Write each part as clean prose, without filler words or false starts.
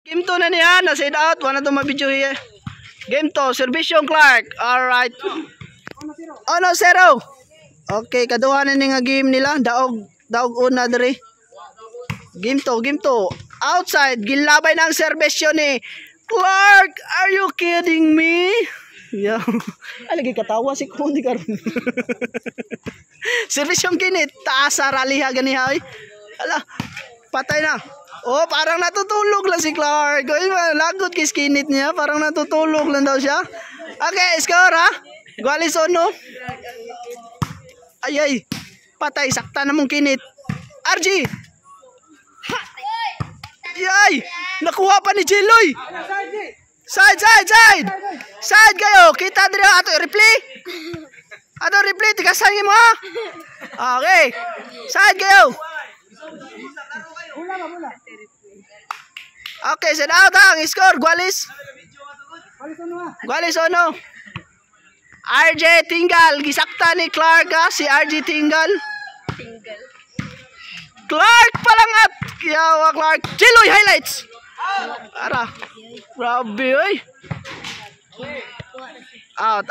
Game 2 na niya, na-send out. Wala na itong mabidyo here. Game 2, Servisyo Clark. Alright. 1-0. Okay, kaduha na nga game nila. Daog una diri. Game 2. Outside, gilabay ng Servisyo ni Clark. Are you kidding me? Yeah. Ay, lagi katawa si Kundi karon. Servisyo kinit. Taas sa raliha ganiha. Ala, patay na. Oh, parang natutulog lang si Clark. Lagot kay skinit niya. Parang natutulog lang daw siya. Okay, score ha. Gualis ono. Ay. Patay. Sakta na mong kinit. RG. Ay. Nakuha pa ni Jiloy. Side. Side kayo. Kita dito. Ato replay. Tigasan mo ha. Okay. Side kayo. Okay, send out ang score. Gualis ono. RJ Tinggal. Gisakta ni Clark ha. Si RJ Tinggal. Clark palangat. Yawa Clark. Jiloy highlights. Ara. Grabe oy. Out.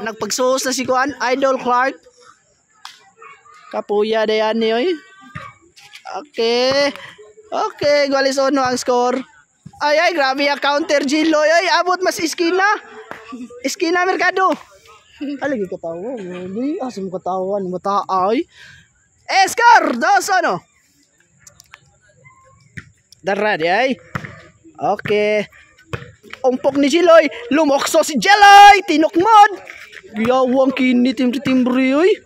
Nagpagsuhos na si Kuan. Idol Clark. Kapuya na yan ni oy. Okay, Gualis ono ang score. Ay, grabe ang counter Jiloy. Ay, abot mas iskina. Iskina Mercado. Alagi katawa. Hindi, asum katawan. Mataay. Score, 2-1. Darad, ay. Okay. Umpok ni Jiloy. Lumokso si Jiloy. Tinukmod. Giyawang kinit yung timbre, oy.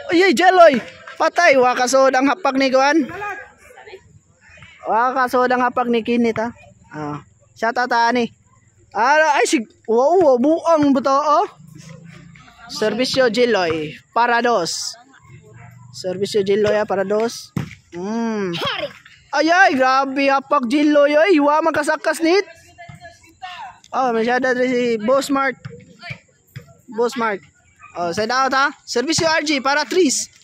Ay, Jiloy. Patay. Wakasod ang hapak ni Kuan. Wakasod ang hapak ni Kinit ha. Siya tataan ni. Ay sig. Wow, buang beto. Servisyo Jiloy para 2. Servisyo Jiloy para 2. Ay, grabe hapak Jiloy ay. Wa makasakas nit. Masyada rin si Boss Mark. Send out ha. Servisyo RG para 3.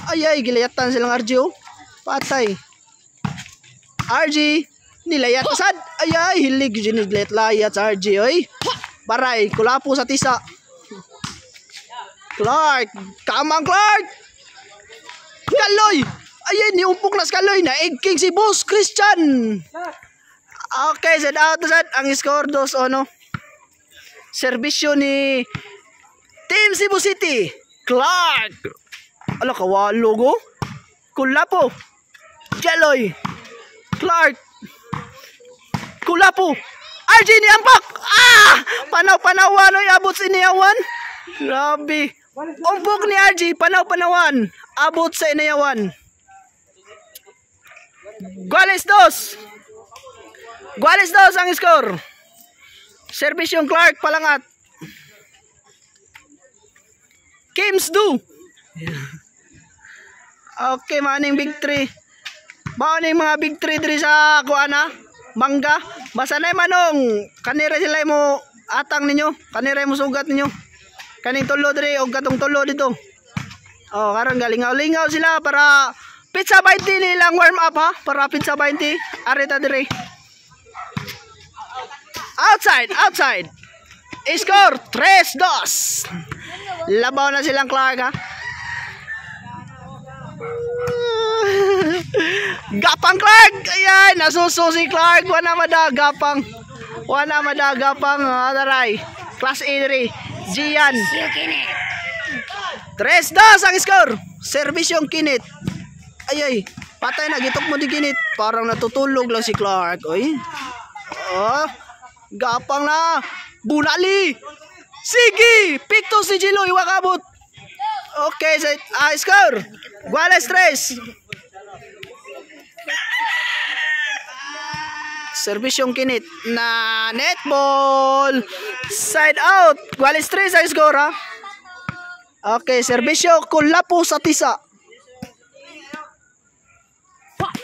Ay, gilayatan silang RG oh. Patay. RG nilayat sad. Ay, hilig giniglet layat sa RG oy. Baray, kulapo sa tisa. Clark, kamang Clark. Kaloy. Ay, niumpok na sa Kaloy na egg king si Boss Christian. Okay, send out sad. Ang score 2-1. Servisyo ni Team Cebu City. Clark. Ala kawalo go. Kulapo. Jaloy. Clark. Kulapo. RG ni ampak. Panaw-panawan oy abot sa iniyawan. Grabe. Umpok ni RG panaw-panawan. Abot sa iniyawan. Gualis 2 ang score. Servisyo Clark palangat. Games do. Okay, maning big 3. Maning mga big 3 diri sa kuana, Mangga. Basta na manong kanira sila mo atang ninyo, kanira mo sugat ninyo. Kaning tulo diri og katong tulo dito. Karon galingaw-lingaw sila para pizza 20 nilang warm up ha, para pizza 20. Arita diri. Outside. Score 3-2. Labaw na silang Clark ha. Gapang Clark. Ayan, nasuso si Clark. Wana madagapang. Daray. Class A diri. Gian. 3-2 ang score. Serbisyong Kinit. Ay. Patay na. Gitok mo di Kinit. Parang natutulog lang si Clark. Oy. Gapang na. Bunali. Sige. Pikto si Jiloy. Wakabot. Okay. Score. Gualis 3. Serbisyong Kinit na netball. Side out. Gualis 3 sa score ha. Okay, serbisyo Kulapo sa tisa.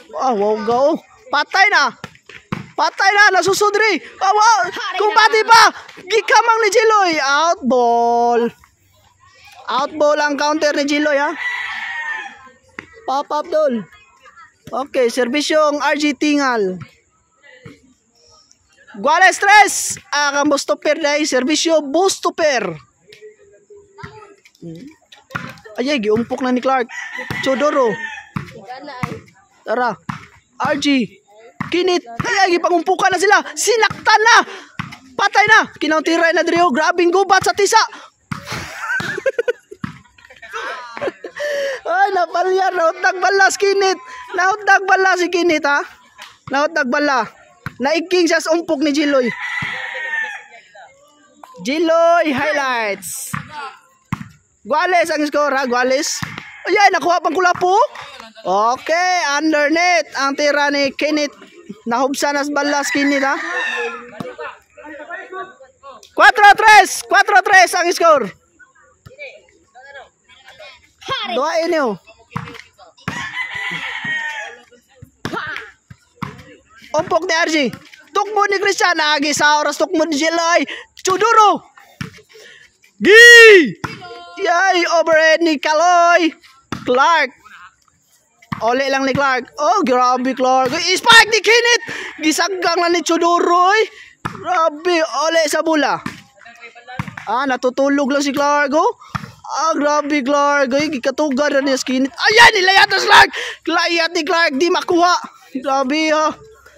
Wow, go. Patay na, nasusudri. Wow, kumpati pa. Gikamang ni Jiloy. Outball ang counter ni Jiloy ha. Pop up dol. Okay, serbisyong RG Tingal. Guales 3. Ang bustoper na serbisyo bustoper. Ay, giumpok na ni Clark. Chodoro. Tara. RG. Kinit. Ay, gipangumpukan na sila. Sinaktan na. Patay na. Kinauntiray na diriho. Grabing gubat sa tisa. Ay, napalyar. Nautag bala si Kinit. Nautag bala si Kinit, ha? Nautag bala. Naigking siya sa umpok ni Jiloy. Jiloy highlights. Guales ang score, ha? Guales. Ay, nakuha pang kulapo. Okay, undernet. Ang tira ni Kinit. Nahubsa na sa bala si Kinit, ha? 4-3. 4-3 ang score. Doain niyo. Umpok ni RG. Tukmo ni Christian. Agi sa oras tukmo ni Jelay. Chuduro. Gi. Yay. Overhead ni Kaloy. Clark. Ole lang ni Clark. Oh, grabe Clark. Spike ni Kinit. Gisaggang lang ni Chuduro. Grabe. Ole sa bula. Natutulog lang si Clark. Oh. Grabe Clark. Gikatugan na niya Kinit. Ayan, nilayat na si Clark. Layat ni Clark. Di makuha. Grabe ha.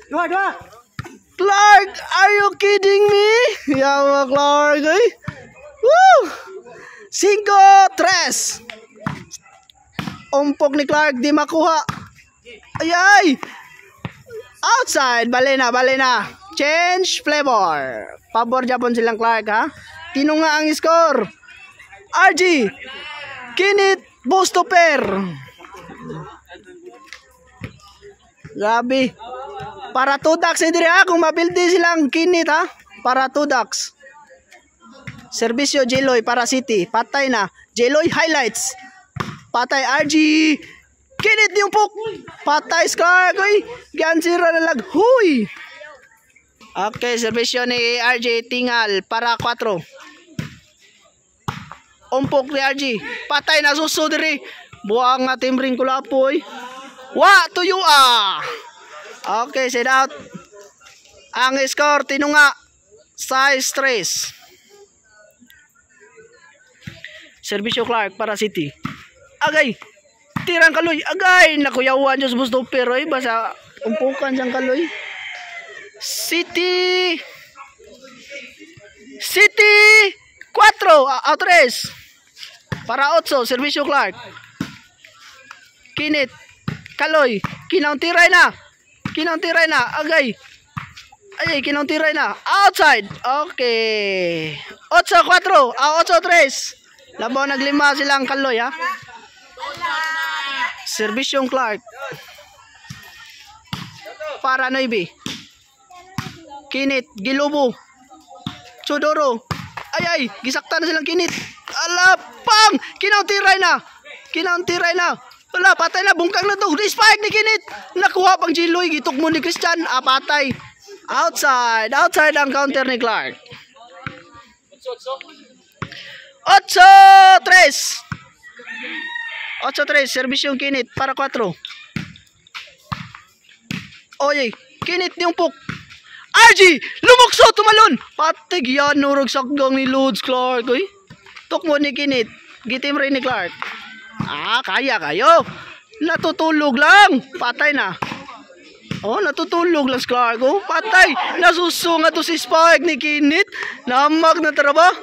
Dua. Clark, are you kidding me? Yawa Clark. Woo! 5-3. Umpok ni Clark. Di makuha. Ayay. Outside. Bale na. Change flavor. Pabor Japon silang Clark, ha? Tinunga ang score. RG. Kinit. Bustoper. Grabe. Para 2 ducks hindi rin, ha? Kung mabildi silang Kinit, ha? Para 2 ducks. Serbisyo Jeloy para City. Patay na. Jeloy highlights. Patay RG. Kinit yung puk. Patay Scar. Gansira na lag. Huy. Okay, serbisyo ni RG tingal para 4. Umpok ni RG. Patay na suso diri. Buang nga timbring kulapoy. Wa tuyo ah. Okay, set out. Ang score tinunga. Size 3. Serbisyo Clark para City. Agay. Tirang Kaloy. Agay. Nakuyawan Diyos gusto pero basa umpukan siyang Kaloy. City 4 3 para 8. Serbisyo Clark. Kinit. Kaloy. Kinauntiray na. Agay. Ay, kinauntiray na. Outside. Okay. 8-4. 8-3. Labaw naglima silang Kaloy, ha. Serbisyong Clark. Para Noibi. Kinit. Gilubo. Chodoro. Ay. Gisakta na silang Kinit. Alapang. Kinauntiray na. Wala, patay na, bungkang na to. Spike ni Kinit. Nakuha pang Jiloy. Gitok mo ni Christian. Patay. Outside ang counter ni Clark. 8-3. Serbisyong Kinit para 4. Oy, Kinit yung puk. RG, lumukso, tumalon. Patig yan, nurog sakgang ni Lods Clark. Oy, tok mo ni Kinit. Gitim rin ni Clark. Kaya kayo. Natutulog lang. Patay na. Natutulog lang si Clark. Patay. Nasusunga to si Spike ni Kinit. Namag na taraba.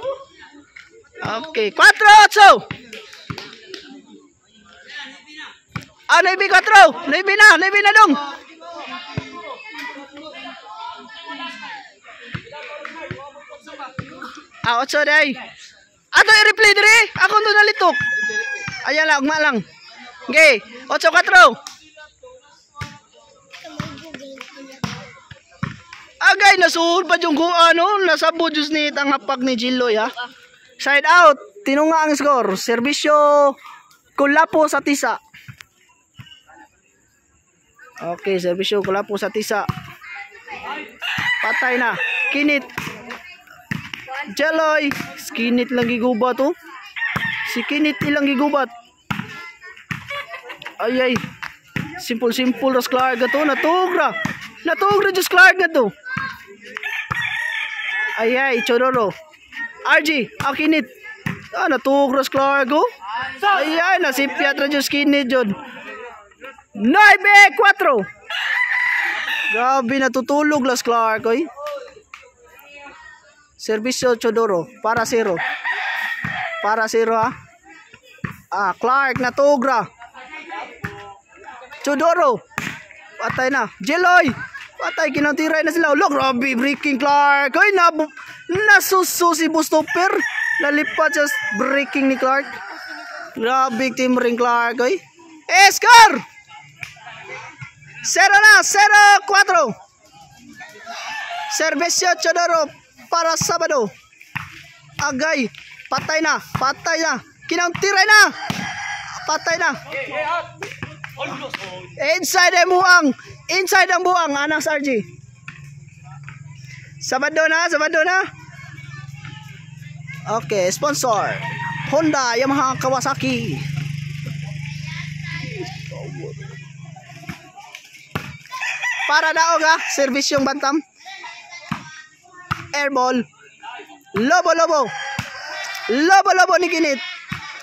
Okay. 4-8. Naibi 4. Naibi na dong. Otso day. Ato i-replay dire. Ako doon nalitok. Ayan lang, ugma lang. Okay, 8-4. Agay, nasuhod pa yung nasa budjus ni tangapag ni Jiloy, ha. Side out, tinunga ang score. Serbisyo Kulapo sa Tisa. Okay, serbisyo Kulapo sa Tisa. Patay na. Kinit. Jiloy. Kinit lang gigubat, oh. Si Kinit ilang gigubat. Ay. Simple ras Clark gato. Natugra Diyos Clark gato. Ayay, Chodoro. RG, akinit. Natugros Clark, oh. Ayay, nasipyat na Diyos kinit, Jod. 9-4. Grabe, natutulog Las Clark, oy. Servisyo Chodoro, para 0. Para 0, ha. Clark, natugra. Chodoro. Patay na. Jeloy. Patay, kinantiray na sila. Look, grabe, breaking Clark. Oy, nasuso si Bustopper. Nalipat sa breaking ni Clark. Grabe, team ring Clark, oy. Score! 0 na, 0-4. Servisyo Chodoro para Sabado. Agay, patay na. Kinantiray na. Patay na. Inside ang buang, anak RG. Sabado na. Okay, sponsor. Honda, Yamaha, Kawasaki. Para daog ha, servisyong bantam. Airball. Lobo ni kinit.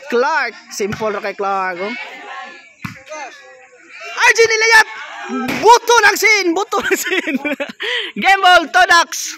Clark, simple ra kay Clark, oh. RG nilayat. Buto ng sin. Game ball, Todax.